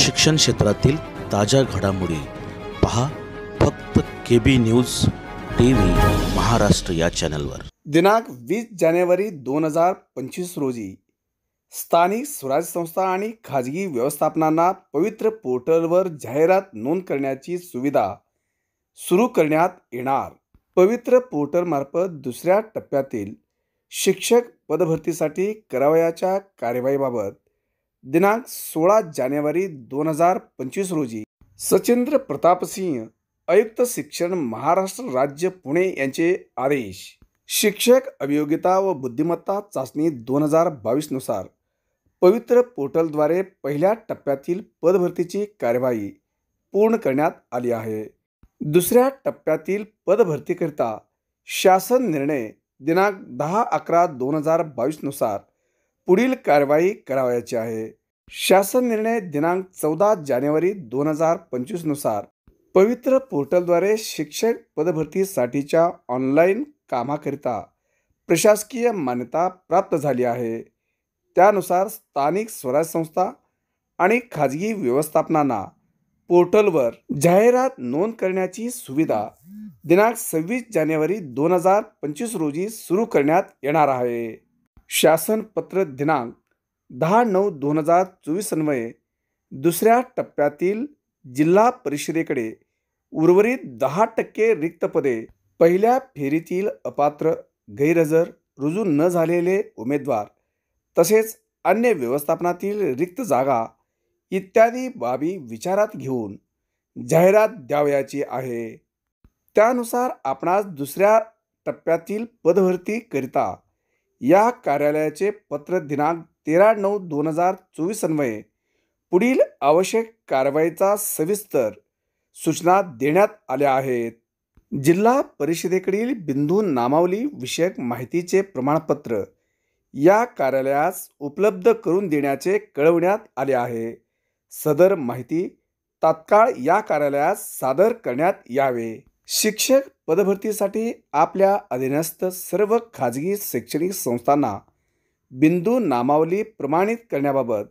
शिक्षण क्षेत्रातील ताज्या घडामोडी पहा फक्त KB न्यूज TV महाराष्ट्र या चॅनलवर। दिनांक 20 जानेवारी 2025 रोजी स्थानिक स्वराज्य संस्था आणि खाजगी व्यवस्थापनांना पवित्र पोर्टलवर जाहिरात नोंद करण्याची सुविधा सुरू करण्यात येणार। पवित्र पोर्टलमार्फत दुसऱ्या टप्प्यातील शिक्षक पदभरतीसाठी करावयाच्या कार्यवाहीबाबत दिनांक 16 जानेवारी 2025 रोजी सचिंद्र प्रताप सिंह आयुक्त शिक्षण महाराष्ट्र राज्य पुणे यांचे आदेश। शिक्षक अभियोग्यता व बुद्धिमत्ता चाचणी 2022 नुसार पवित्र पोर्टलद्वारे पहिल्या टप्प्यातील पदभरतीची कार्यवाही पूर्ण करण्यात आली आहे। दुसऱ्या टप्प्यातील पदभरतीकरिता शासन निर्णय दिनांक 10/11/2022 नुसार पुढील कार्यवाही करावयाची आहे। शासन निर्णय दिनांक 14 जानेवारी 2025 नुसार पवित्र पोर्टलद्वारे शिक्षक पदभरतीसाठीच्या ऑनलाईन कामाकरिता प्रशासकीय मान्यता प्राप्त झाली आहे। त्यानुसार स्थानिक स्वराज्य संस्था आणि खाजगी व्यवस्थापनांना पोर्टलवर जाहिरात नोंद करण्याची सुविधा दिनांक 26 जानेवारी 2025 रोजी सुरू करण्यात येणार आहे। शासन पत्र दिनांक 10/9/2024 अन्वये दुसऱ्या टप्प्यातील जिल्हा परिषदेकडे उर्वरित 10% रिक्त पदे पहिल्या फेरीतील अपात्र, गैरहजर, रुजू न झालेले उमेदवार तसेच अन्य व्यवस्थापनातील रिक्त जागा इत्यादी बाबी विचारात घेऊन जाहिरात द्यावयाची आहे। त्यानुसार आपणास दुसऱ्या टप्प्यातील पदभरतीकरिता या कार्यालयाचे पत्र दिनांक 13/9/2024 अन्वये पुढील आवश्यक कारवाईचा सविस्तर सूचना देण्यात आल्या आहेत। जिल्हा परिषदेकडील बिंदू नामावली विषयक माहितीचे प्रमाणपत्र या कार्यालयास उपलब्ध करून देण्याचे कळवण्यात आले आहे। सदर माहिती तात्काळ या कार्यालयास सादर करण्यात यावे। शिक्षक पदभरतीसाठी आपल्या अधीनस्थ सर्व खाजगी शैक्षणिक संस्थांना बिंदू नामावली प्रमाणित करण्याबाबत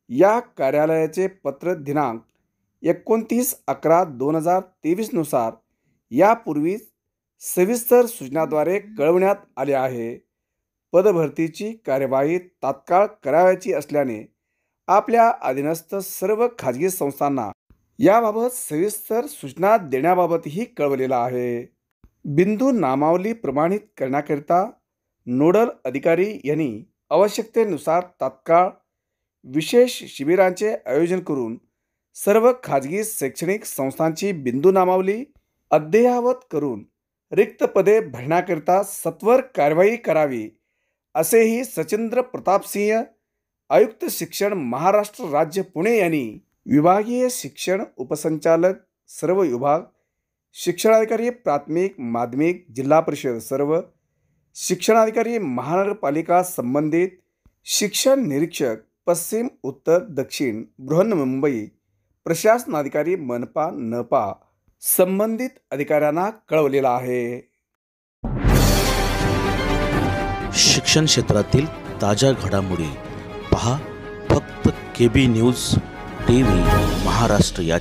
या कार्यालयाचे पत्र दिनांक 29/11/2023 नुसार यापूर्वीच सविस्तर सूचनाद्वारे कळवण्यात आले आहे। पदभरतीची कार्यवाही तात्काळ करावयाची असल्याने आपल्या अधीनस्थ सर्व खाजगी संस्थांना याबाबत सविस्तर सूचना देण्याबाबतही कळवलेलं आहे। बिंदू नामावली प्रमाणित करण्याकरिता नोडल अधिकारी यांनी आवश्यकतेनुसार तात्काळ विशेष शिबिरांचे आयोजन करून सर्व खाजगी शैक्षणिक संस्थांची बिंदू नामावली अद्ययावत करून रिक्त पदे भरण्याकरिता सत्वर कार्यवाही करावी, असेही सचिंद्र प्रताप सिंह आयुक्त शिक्षण महाराष्ट्र राज्य पुणे यांनी विभागीय शिक्षण उपसंचालक सर्व विभाग, शिक्षणाधिकारी प्राथमिक माध्यमिक जिल्हा परिषद सर्व, शिक्षणाधिकारी महानगरपालिका संबंधित, शिक्षण निरीक्षक पश्चिम उत्तर दक्षिण बृहन्मुंबई, प्रशासनाधिकारी मनपा नपा संबंधित अधिकाऱ्यांना कळवलेला आहे। शिक्षण क्षेत्रातील ताज्या घडामोडी पहा फक्त KB न्यूज TV महाराष्ट्र या